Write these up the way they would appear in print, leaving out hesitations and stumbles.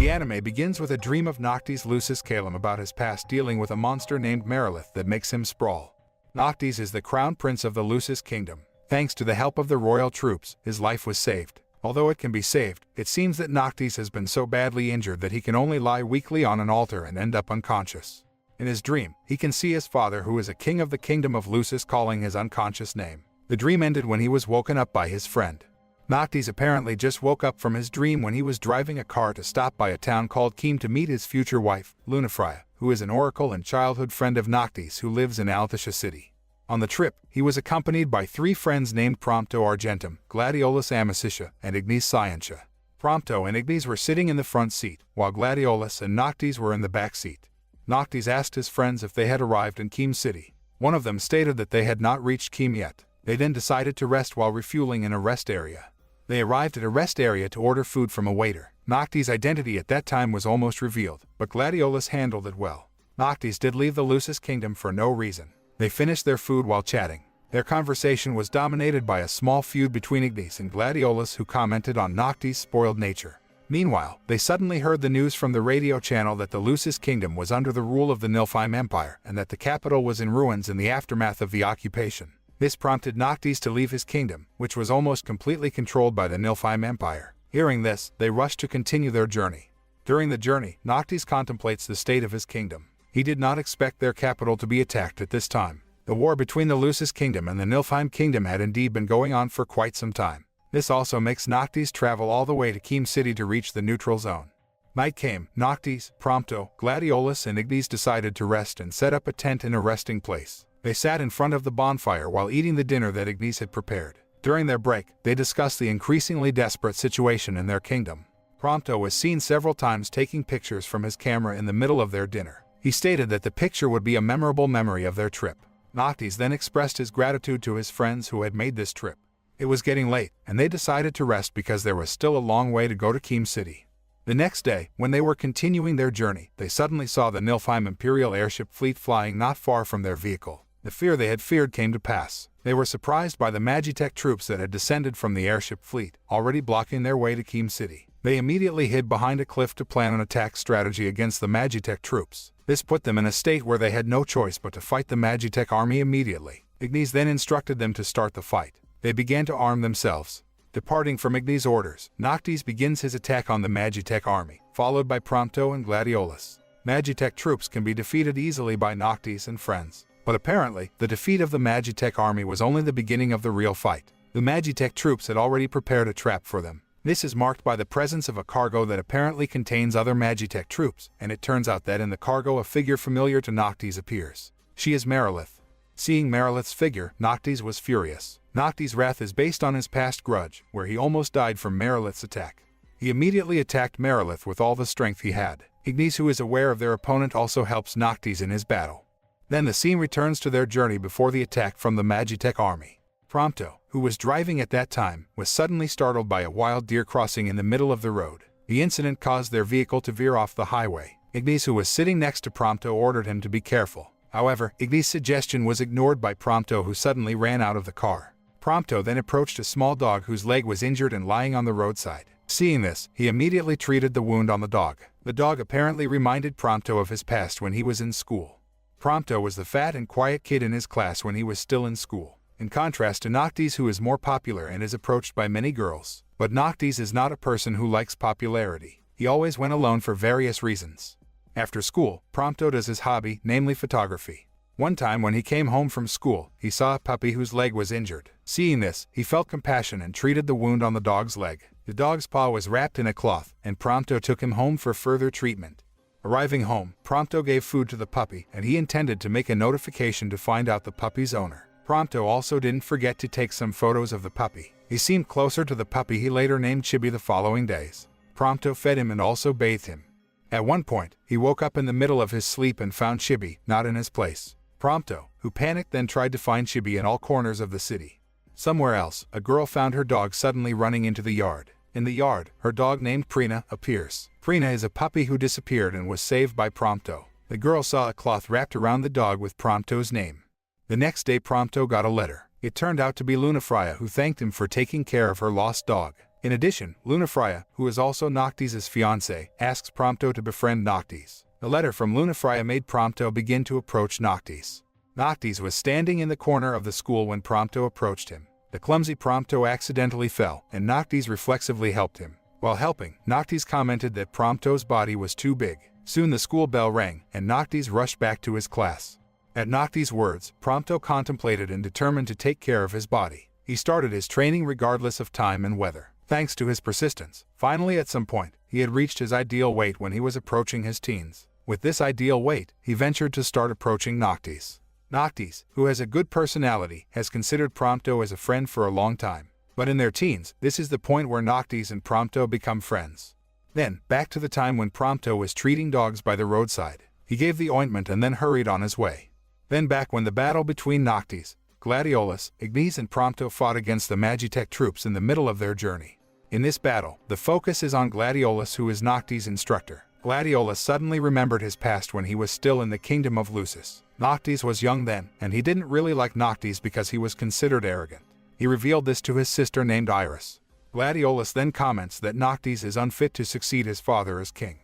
The anime begins with a dream of Noctis Lucis Calum about his past dealing with a monster named Merilith that makes him sprawl. Noctis is the crown prince of the Lucis kingdom. Thanks to the help of the royal troops, his life was saved. Although it can be saved, it seems that Noctis has been so badly injured that he can only lie weakly on an altar and end up unconscious. In his dream, he can see his father, who is a king of the kingdom of Lucis, calling his unconscious name. The dream ended when he was woken up by his friend. Noctis apparently just woke up from his dream when he was driving a car to stop by a town called Keem to meet his future wife, Lunafreya, who is an oracle and childhood friend of Noctis who lives in Altisha City. On the trip, he was accompanied by 3 friends named Prompto Argentum, Gladiolus Amicitia, and Ignis Scientia. Prompto and Ignis were sitting in the front seat, while Gladiolus and Noctis were in the back seat. Noctis asked his friends if they had arrived in Keem City. One of them stated that they had not reached Keem yet. They then decided to rest while refueling in a rest area. They arrived at a rest area to order food from a waiter. Noctis' identity at that time was almost revealed, but Gladiolus handled it well. Noctis did leave the Lucis kingdom for no reason. They finished their food while chatting. Their conversation was dominated by a small feud between Ignis and Gladiolus, who commented on Noctis' spoiled nature. Meanwhile, they suddenly heard the news from the radio channel that the Lucis kingdom was under the rule of the Nilfheim Empire and that the capital was in ruins in the aftermath of the occupation. This prompted Noctis to leave his kingdom, which was almost completely controlled by the Nilfheim Empire. Hearing this, they rushed to continue their journey. During the journey, Noctis contemplates the state of his kingdom. He did not expect their capital to be attacked at this time. The war between the Lucis kingdom and the Nilfheim kingdom had indeed been going on for quite some time. This also makes Noctis travel all the way to Keem City to reach the neutral zone. Night came. Noctis, Prompto, Gladiolus, and Ignis decided to rest and set up a tent in a resting place. They sat in front of the bonfire while eating the dinner that Ignis had prepared. During their break, they discussed the increasingly desperate situation in their kingdom. Prompto was seen several times taking pictures from his camera in the middle of their dinner. He stated that the picture would be a memorable memory of their trip. Noctis then expressed his gratitude to his friends who had made this trip. It was getting late, and they decided to rest because there was still a long way to go to Keem City. The next day, when they were continuing their journey, they suddenly saw the Nilfheim Imperial airship fleet flying not far from their vehicle. The fear they had feared came to pass. They were surprised by the Magitech troops that had descended from the airship fleet, already blocking their way to Keem City. They immediately hid behind a cliff to plan an attack strategy against the Magitech troops. This put them in a state where they had no choice but to fight the Magitech army immediately. Ignis then instructed them to start the fight. They began to arm themselves. Departing from Ignis' orders, Noctis begins his attack on the Magitech army, followed by Prompto and Gladiolus. Magitech troops can be defeated easily by Noctis and friends. But apparently, the defeat of the Magitech army was only the beginning of the real fight. The Magitech troops had already prepared a trap for them. This is marked by the presence of a cargo that apparently contains other Magitech troops, and it turns out that in the cargo a figure familiar to Noctis appears. She is Merilith. Seeing Merilith's figure, Noctis was furious. Noctis' wrath is based on his past grudge, where he almost died from Merilith's attack. He immediately attacked Merilith with all the strength he had. Ignis, who is aware of their opponent, also helps Noctis in his battle. Then the scene returns to their journey before the attack from the Magitech army. Prompto, who was driving at that time, was suddenly startled by a wild deer crossing in the middle of the road. The incident caused their vehicle to veer off the highway. Ignis, who was sitting next to Prompto, ordered him to be careful. However, Ignis' suggestion was ignored by Prompto, who suddenly ran out of the car. Prompto then approached a small dog whose leg was injured and lying on the roadside. Seeing this, he immediately treated the wound on the dog. The dog apparently reminded Prompto of his past when he was in school. Prompto was the fat and quiet kid in his class when he was still in school, in contrast to Noctis, who is more popular and is approached by many girls. But Noctis is not a person who likes popularity. He always went alone for various reasons. After school, Prompto does his hobby, namely photography. One time when he came home from school, he saw a puppy whose leg was injured. Seeing this, he felt compassion and treated the wound on the dog's leg. The dog's paw was wrapped in a cloth, and Prompto took him home for further treatment. Arriving home, Prompto gave food to the puppy, and he intended to make a notification to find out the puppy's owner. Prompto also didn't forget to take some photos of the puppy. He seemed closer to the puppy he later named Chibi the following days. Prompto fed him and also bathed him. At one point, he woke up in the middle of his sleep and found Chibi not in his place. Prompto, who panicked, then tried to find Chibi in all corners of the city. Somewhere else, a girl found her dog suddenly running into the yard. In the yard, her dog named Prina appears. Prina is a puppy who disappeared and was saved by Prompto. The girl saw a cloth wrapped around the dog with Prompto's name. The next day, Prompto got a letter. It turned out to be Lunafreya, who thanked him for taking care of her lost dog. In addition, Lunafreya, who is also Noctis' fiancée, asks Prompto to befriend Noctis. A letter from Lunafreya made Prompto begin to approach Noctis. Noctis was standing in the corner of the school when Prompto approached him. The clumsy Prompto accidentally fell, and Noctis reflexively helped him. While helping, Noctis commented that Prompto's body was too big. Soon the school bell rang, and Noctis rushed back to his class. At Noctis' words, Prompto contemplated and determined to take care of his body. He started his training regardless of time and weather. Thanks to his persistence, finally at some point, he had reached his ideal weight when he was approaching his teens. With this ideal weight, he ventured to start approaching Noctis. Noctis, who has a good personality, has considered Prompto as a friend for a long time. But in their teens, this is the point where Noctis and Prompto become friends. Then, back to the time when Prompto was treating dogs by the roadside. He gave the ointment and then hurried on his way. Then back when the battle between Noctis, Gladiolus, Ignis and Prompto fought against the Magitech troops in the middle of their journey. In this battle, the focus is on Gladiolus, who is Noctis' instructor. Gladiolus suddenly remembered his past when he was still in the kingdom of Lucis. Noctis was young then, and he didn't really like Noctis because he was considered arrogant. He revealed this to his sister named Iris. Gladiolus then comments that Noctis is unfit to succeed his father as king.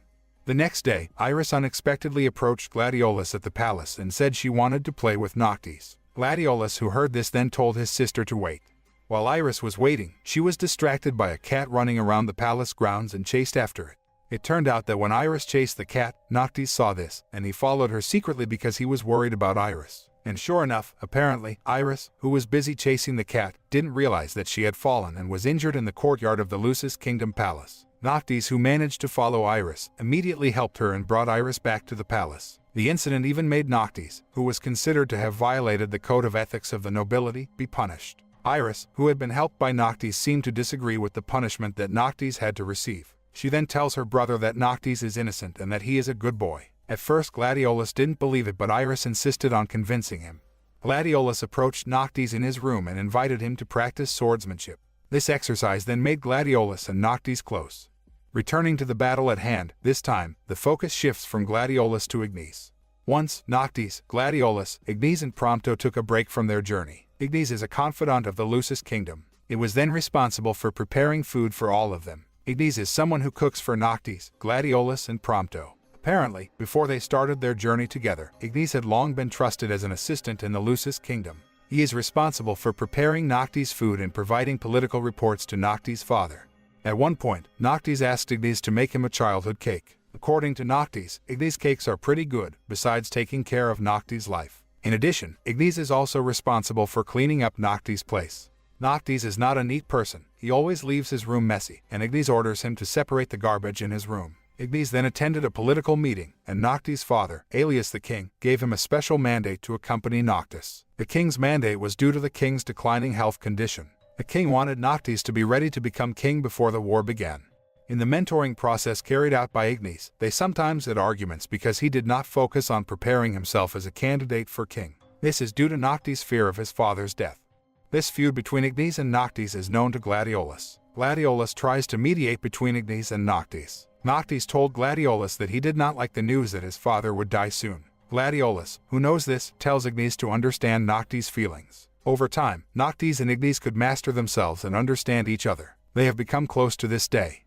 The next day, Iris unexpectedly approached Gladiolus at the palace and said she wanted to play with Noctis. Gladiolus, who heard this, then told his sister to wait. While Iris was waiting, she was distracted by a cat running around the palace grounds and chased after it. It turned out that when Iris chased the cat, Noctis saw this, and he followed her secretly because he was worried about Iris. And sure enough, apparently, Iris, who was busy chasing the cat, didn't realize that she had fallen and was injured in the courtyard of the Lucis Kingdom Palace. Noctis, who managed to follow Iris, immediately helped her and brought Iris back to the palace. The incident even made Noctis, who was considered to have violated the code of ethics of the nobility, be punished. Iris, who had been helped by Noctis, seemed to disagree with the punishment that Noctis had to receive. She then tells her brother that Noctis is innocent and that he is a good boy. At first Gladiolus didn't believe it, but Iris insisted on convincing him. Gladiolus approached Noctis in his room and invited him to practice swordsmanship. This exercise then made Gladiolus and Noctis close. Returning to the battle at hand, this time, the focus shifts from Gladiolus to Ignis. Once, Noctis, Gladiolus, Ignis and Prompto took a break from their journey. Ignis is a confidant of the Lucis kingdom. It was then responsible for preparing food for all of them. Ignis is someone who cooks for Noctis, Gladiolus and Prompto. Apparently, before they started their journey together, Ignis had long been trusted as an assistant in the Lucis kingdom. He is responsible for preparing Noctis' food and providing political reports to Noctis' father. At one point, Noctis asked Ignis to make him a childhood cake. According to Noctis, Ignis' cakes are pretty good, besides taking care of Noctis' life. In addition, Ignis is also responsible for cleaning up Noctis' place. Noctis is not a neat person. He always leaves his room messy, and Ignis orders him to separate the garbage in his room. Ignis then attended a political meeting, and Noctis' father, alias the king, gave him a special mandate to accompany Noctis. The king's mandate was due to the king's declining health condition. The king wanted Noctis to be ready to become king before the war began. In the mentoring process carried out by Ignis, they sometimes had arguments because he did not focus on preparing himself as a candidate for king. This is due to Noctis' fear of his father's death. This feud between Ignis and Noctis is known to Gladiolus. Gladiolus tries to mediate between Ignis and Noctis. Noctis told Gladiolus that he did not like the news that his father would die soon. Gladiolus, who knows this, tells Ignis to understand Noctis' feelings. Over time, Noctis and Ignis could master themselves and understand each other. They have become close to this day.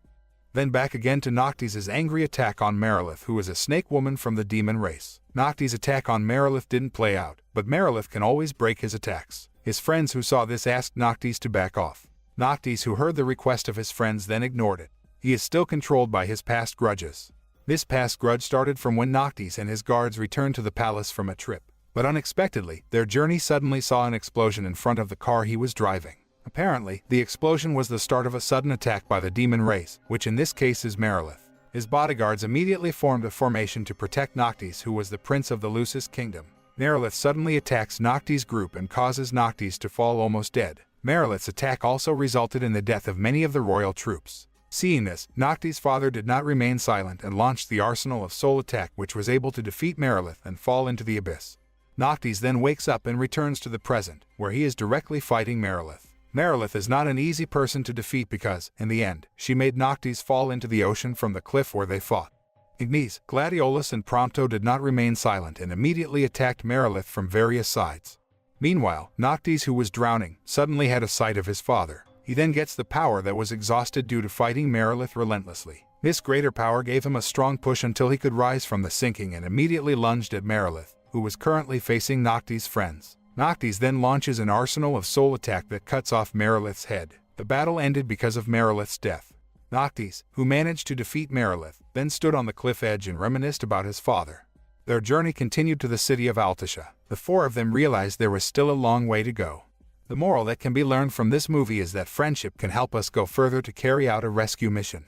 Then back again to Noctis' angry attack on Merilith, who is a snake woman from the demon race. Noctis' attack on Merilith didn't play out, but Merilith can always break his attacks. His friends who saw this asked Noctis to back off. Noctis, who heard the request of his friends, then ignored it. He is still controlled by his past grudges. This past grudge started from when Noctis and his guards returned to the palace from a trip. But unexpectedly, their journey suddenly saw an explosion in front of the car he was driving. Apparently, the explosion was the start of a sudden attack by the demon race, which in this case is Merilith. His bodyguards immediately formed a formation to protect Noctis, who was the prince of the Lucis kingdom. Merilith suddenly attacks Noctis' group and causes Noctis to fall almost dead. Merilith's attack also resulted in the death of many of the royal troops. Seeing this, Noctis' father did not remain silent and launched the arsenal of soul attack, which was able to defeat Merilith and fall into the abyss. Noctis then wakes up and returns to the present, where he is directly fighting Merilith. Merilith is not an easy person to defeat because, in the end, she made Noctis fall into the ocean from the cliff where they fought. Ignis, Gladiolus and Prompto did not remain silent and immediately attacked Merilith from various sides. Meanwhile, Noctis, who was drowning, suddenly had a sight of his father. He then gets the power that was exhausted due to fighting Merilith relentlessly. This greater power gave him a strong push until he could rise from the sinking and immediately lunged at Merilith, who was currently facing Noctis' friends. Noctis then launches an arsenal of soul attack that cuts off Merilith's head. The battle ended because of Merilith's death. Noctis, who managed to defeat Merilith, then stood on the cliff edge and reminisced about his father. Their journey continued to the city of Altisha. The four of them realized there was still a long way to go. The moral that can be learned from this movie is that friendship can help us go further to carry out a rescue mission.